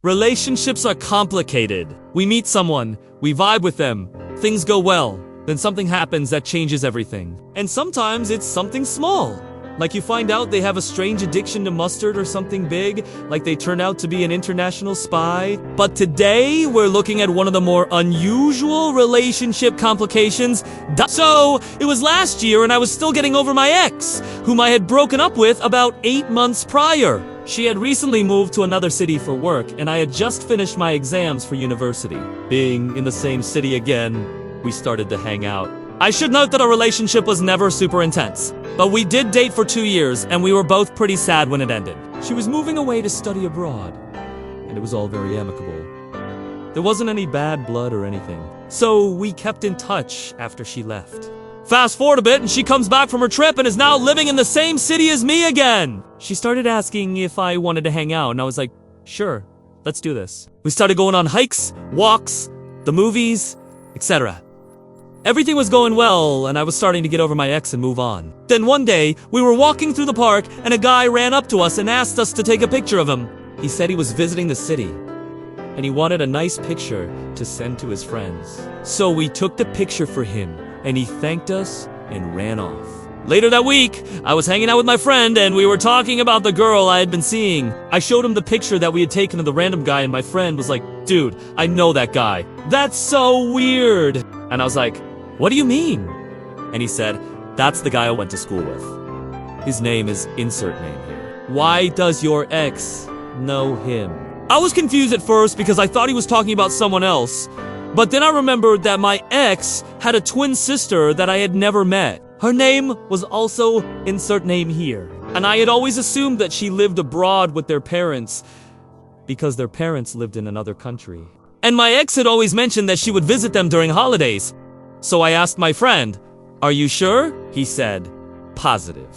Relationships are complicated. We meet someone, we vibe with them, things go well, then something happens that changes everything. And sometimes it's something small. Like you find out they have a strange addiction to mustard or something big, like they turn out to be an international spy. But today, we're looking at one of the more unusual relationship complications. So, it was last year and I was still getting over my ex, whom I had broken up with about 8 months prior. She had recently moved to another city for work, and I had just finished my exams for university. Being in the same city again, we started to hang out. I should note that our relationship was never super intense, but we did date for 2 years, and we were both pretty sad when it ended. She was moving away to study abroad, and it was all very amicable. There wasn't any bad blood or anything, so we kept in touch after she left. Fast forward a bit, and she comes back from her trip and is now living in the same city as me again. She started asking if I wanted to hang out, and I was like, sure, let's do this. We started going on hikes, walks, the movies, etc. Everything was going well, and I was starting to get over my ex and move on. Then one day, we were walking through the park, and a guy ran up to us and asked us to take a picture of him. He said he was visiting the city, and he wanted a nice picture to send to his friends. So we took the picture for him, and he thanked us and ran off. Later that week, I was hanging out with my friend, and we were talking about the girl I had been seeing. I showed him the picture that we had taken of the random guy, and my friend was like, dude, I know that guy. That's so weird. And I was like, what do you mean? And he said, that's the guy I went to school with. His name is insert name here. Why does your ex know him? I was confused at first because I thought he was talking about someone else. But then I remembered that my ex had a twin sister that I had never met. Her name was also insert name here. And I had always assumed that she lived abroad with their parents because their parents lived in another country. And my ex had always mentioned that she would visit them during holidays. So I asked my friend, are you sure? He said, positive.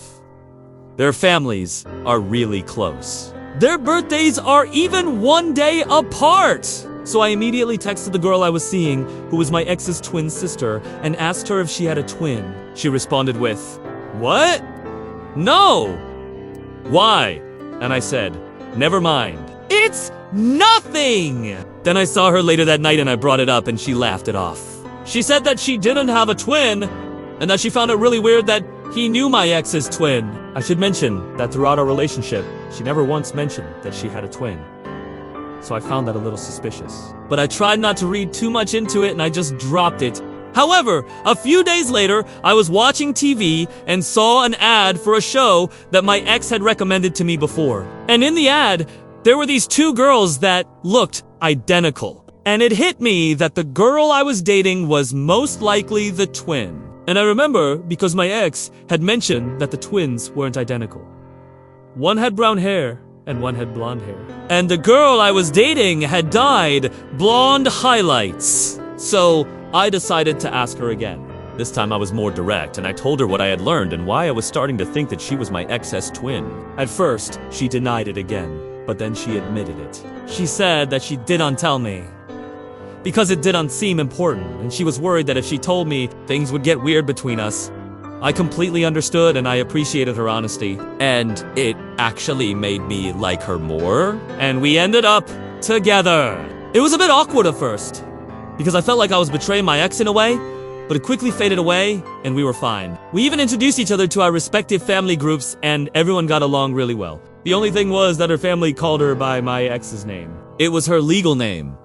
Their families are really close. Their birthdays are even 1 day apart. So I immediately texted the girl I was seeing, who was my ex's twin sister, and asked her if she had a twin. She responded with, what? No. Why? And I said, never mind. It's nothing. Then I saw her later that night and I brought it up and she laughed it off. She said that she didn't have a twin, and that she found it really weird that he knew my ex's twin. I should mention that throughout our relationship, she never once mentioned that she had a twin. So I found that a little suspicious. But I tried not to read too much into it and I just dropped it. However, a few days later, I was watching TV and saw an ad for a show that my ex had recommended to me before. And in the ad, there were these 2 girls that looked identical. And it hit me that the girl I was dating was most likely the twin. And I remember because my ex had mentioned that the twins weren't identical. One had brown hair and one had blonde hair. And the girl I was dating had dyed blonde highlights. So I decided to ask her again. This time I was more direct and I told her what I had learned and why I was starting to think that she was my ex's twin. At first, she denied it again, but then she admitted it. She said that she didn't tell me because it didn't seem important, and she was worried that if she told me, things would get weird between us. I completely understood and I appreciated her honesty, and it actually made me like her more, and we ended up together. It was a bit awkward at first, because I felt like I was betraying my ex in a way, but it quickly faded away, and we were fine. We even introduced each other to our respective family groups, and everyone got along really well. The only thing was that her family called her by my ex's name. It was her legal name.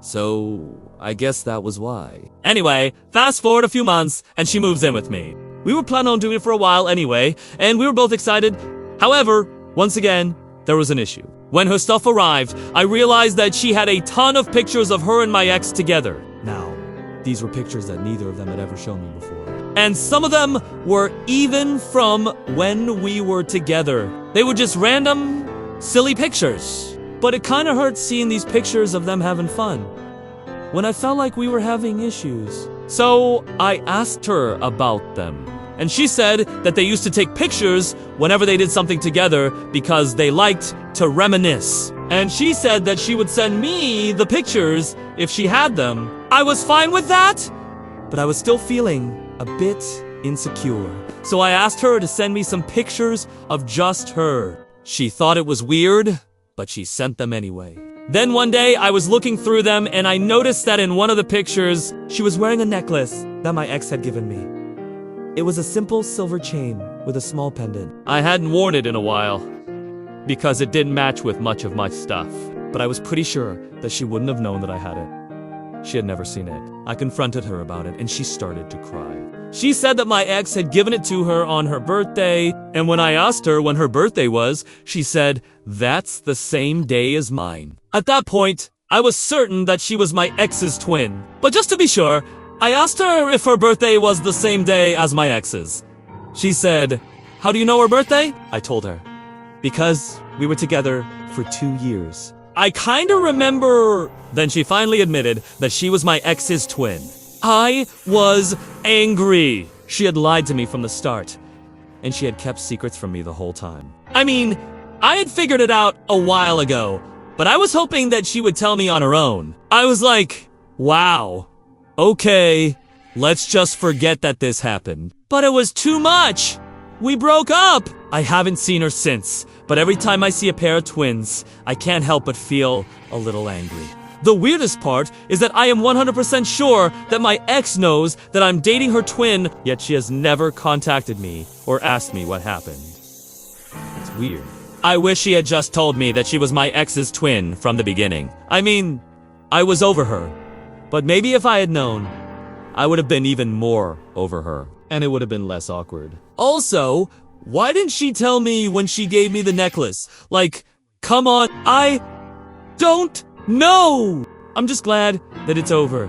So, I guess that was why. Anyway, fast forward a few months, and she moves in with me. We were planning on doing it for a while anyway, and we were both excited. However, once again, there was an issue. When her stuff arrived, I realized that she had a ton of pictures of her and my ex together. Now, these were pictures that neither of them had ever shown me before. And some of them were even from when we were together. They were just random, silly pictures. But it kinda hurt seeing these pictures of them having fun, when I felt like we were having issues. So I asked her about them. And she said that they used to take pictures whenever they did something together because they liked to reminisce. And she said that she would send me the pictures if she had them. I was fine with that, but I was still feeling a bit insecure. So I asked her to send me some pictures of just her. She thought it was weird, but she sent them anyway. Then one day, I was looking through them and I noticed that in one of the pictures, she was wearing a necklace that my ex had given me. It was a simple silver chain with a small pendant. I hadn't worn it in a while because it didn't match with much of my stuff, but I was pretty sure that she wouldn't have known that I had it. She had never seen it. I confronted her about it and she started to cry. She said that my ex had given it to her on her birthday, and when I asked her when her birthday was, she said, "That's the same day as mine." At that point, I was certain that she was my ex's twin. But just to be sure, I asked her if her birthday was the same day as my ex's. She said, "How do you know her birthday?" I told her, "Because we were together for 2 years." I kinda remember. Then she finally admitted that she was my ex's twin. I was angry. She had lied to me from the start, and she had kept secrets from me the whole time. I mean, I had figured it out a while ago, but I was hoping that she would tell me on her own. I was like, wow, okay, let's just forget that this happened. But it was too much. We broke up. I haven't seen her since, but every time I see a pair of twins, I can't help but feel a little angry. The weirdest part is that I am 100% sure that my ex knows that I'm dating her twin, yet she has never contacted me or asked me what happened. It's weird. I wish she had just told me that she was my ex's twin from the beginning. I mean, I was over her, but maybe if I had known, I would have been even more over her, and it would have been less awkward. Also, why didn't she tell me when she gave me the necklace? Like, come on, I don't know. I'm just glad that it's over.